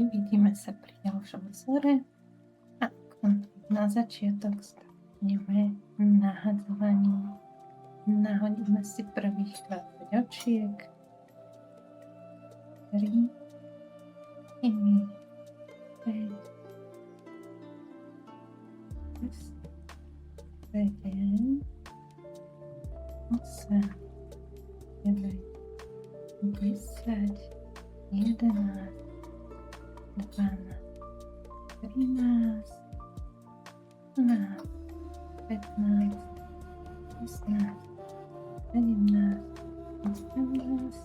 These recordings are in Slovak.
vidíme sa pri ďalšom vzore a ako na začiatok stretneme nahadzovaním. Nahodíme si prvých 20 očiek. 3, 4, 5, 6, 7, 8, 9, 10, 11, 12, 13, 14, 15, 16, 17, 18,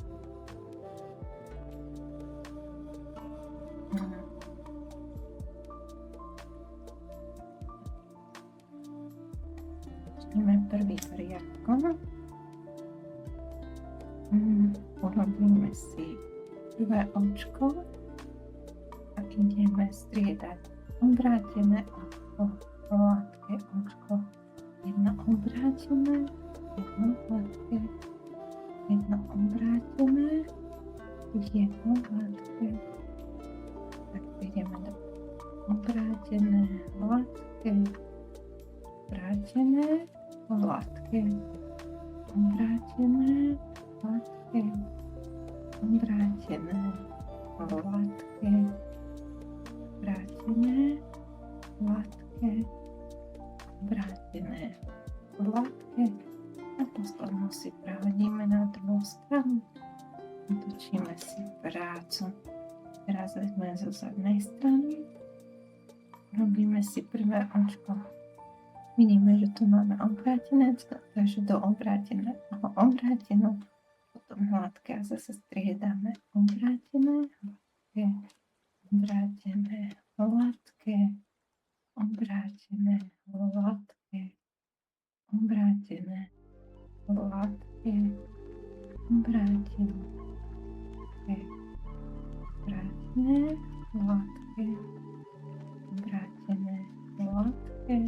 začneme prvý riadkom. Urobíme si prvé očko a ideme striedať obrátené očko, hladké očko, jedno obrátené, jedno hladké, jedno obrátené, jedno hladké. Tak ideme do obrátené, hladké, obrátené, hladké, obrátené, hladké, obrátené, hladké, obrátené, hladké, obrátené, hladké a poslednú si prehodíme na druhú stranu. Otočíme si prácu. Teraz vezme zo zadnej strany. Robíme si prvé očko. Vidíme, že tu máme obrátené, takže do obráteného obrátenú, potom hladké a zase striedame obrátené, hladké, obrátené, hladké, obrátené, hladké, obrátené, hladké, obrátené, obrátené, hladké, obrátené, hladké,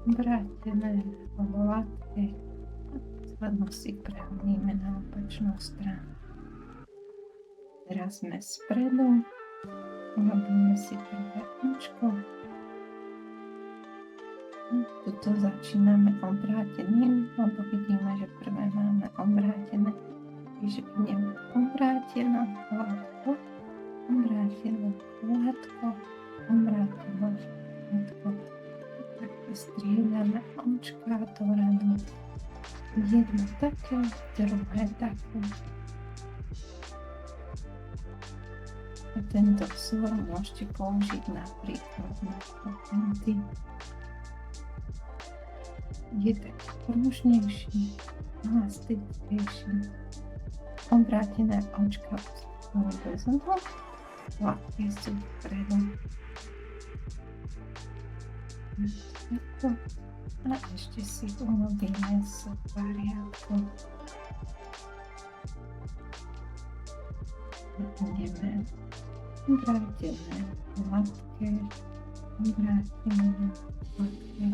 obrátené, hladké a poslednú si prehodíme na opačnú stranu. Teraz sme spredu, urobíme si prvé očko. Tuto začíname obráteným, lebo vidíme, že prvé máme obrátené. Takže ideme obráteno, hladko, obráteno, hladko, obráteno, hladko. Takto striedame očka do radu. Jedno také, druhé také. A tento vzor môžete použiť napríklad na patenty. Je taký pružnejší, elastickejší. Obrátené očka bez toho, hladké sú vpredu. Takto. A ešte si urobíme z poriadku. Ideme obrátené, hladké, obrátené, hladké.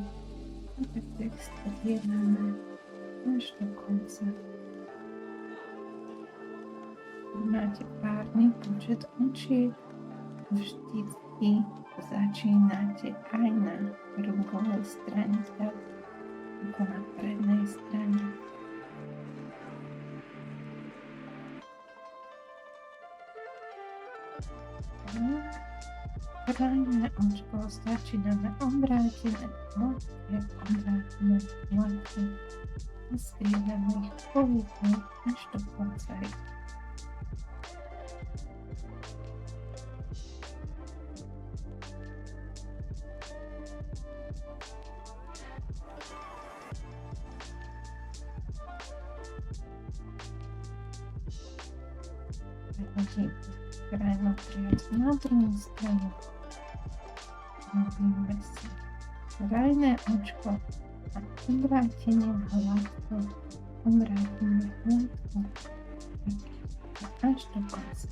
A tak text striedame až do konca. Máte párny počet očiek, vždycky začínate aj na rukovej strane, tak ako na prednej strane. Krajné očko začíname obrátené, hladké, obrátené, hladké a striedame ich pohybu až do konca. Krajnú triasť na druhú stranu. Robíme si krajné očko a obrátenie hladko, obrátenie hladko a až do konca.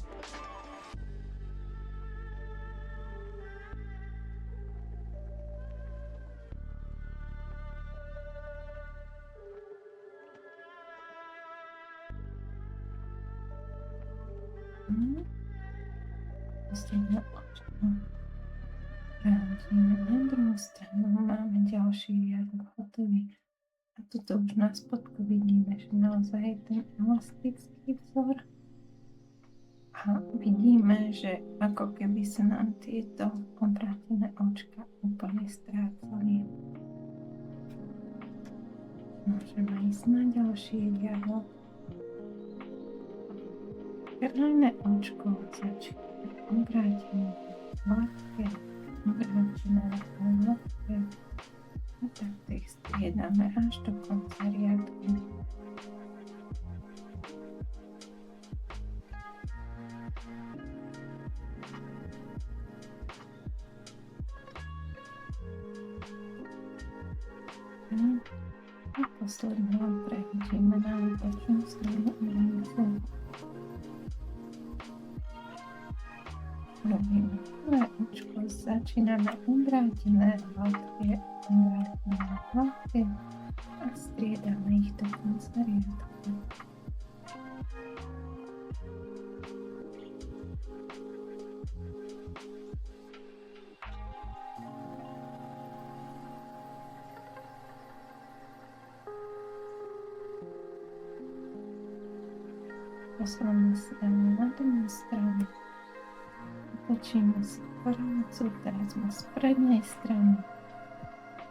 Posledné Vrátime na druhú stranu, máme ďalší riadok hotový. A tuto už na spodku vidíme, že naozaj je ten elastický vzor. A vidíme, že ako keby sa nám tieto obrátené očka úplne strácali. Môžeme ísť na ďalší riadok. Krajné očko začína obrátené hladké, obrátené hladké. A takto ich striedame až do konca riadku. A posledne prehodíme na opačnú stranu ulicu. Robíme prvé očko, začíname obrátené hladké, obrátené hladké a striedame ich do konca riadku. Posledná strana na druhú stranu. Otočíme si prácu, teraz sme z prednej strany.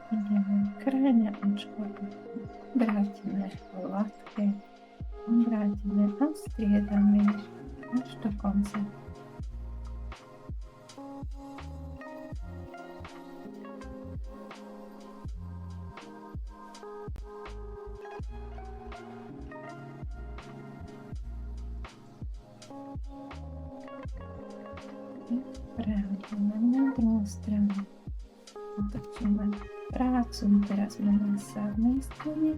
Ideme krajné očko, obrátené hladké, obrátené a striedame ich až do konca. Prehodíme na druhú stranu. Otočíme prácu, teraz sme na zadnej strane.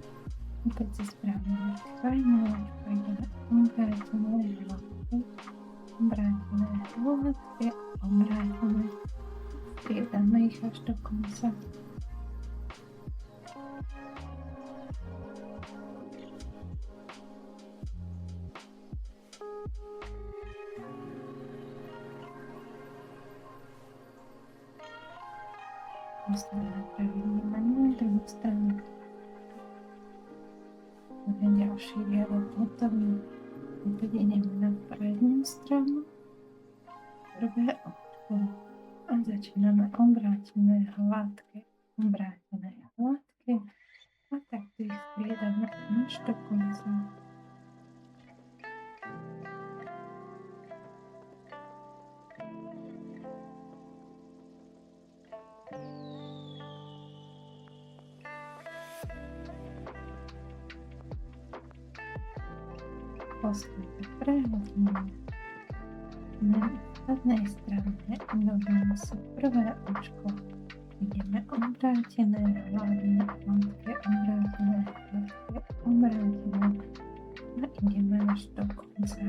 Opäť si spravíme krajné očko, ideme obrátené hladké, obrátené hladké, obrátené. Striedame ich až do konca. Posledné prehodíme na druhú stranu. Máme ďalší riadok hotový. Opäť ideme na prednú stranu. Prvé očko. A začíname obrátené hladké, obrátené hladké. A takto ich striedame až do konca. Posledne prehodíme na zadnej strane, robíme si prvé očko, ideme obrátené, hladné, hladké, obrátené, hladké, obrátené a ideme až do konca.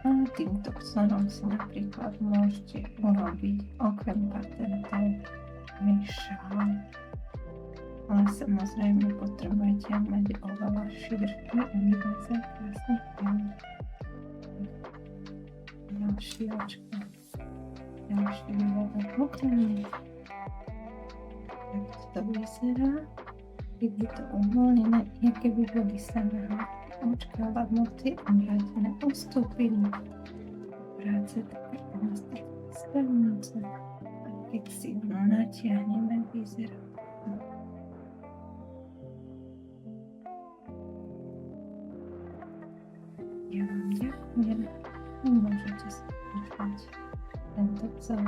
A týmto vzorom si napríklad môžete urobiť okrem patentov aj šál. Ale samozrejme potrebujete mať oveľa širší a viacej krásnych pier. Ďalší očko, ďalší riadok hotový. Takto to vyzerá, keď je to uvoľnené, jak keby boli samého očka, lebo tie obrátené ustúpili. Práce také elastické stavnice a keď si natiahneme, vyzerá. Ja vám ďakujem a môžete si počať tento vzor.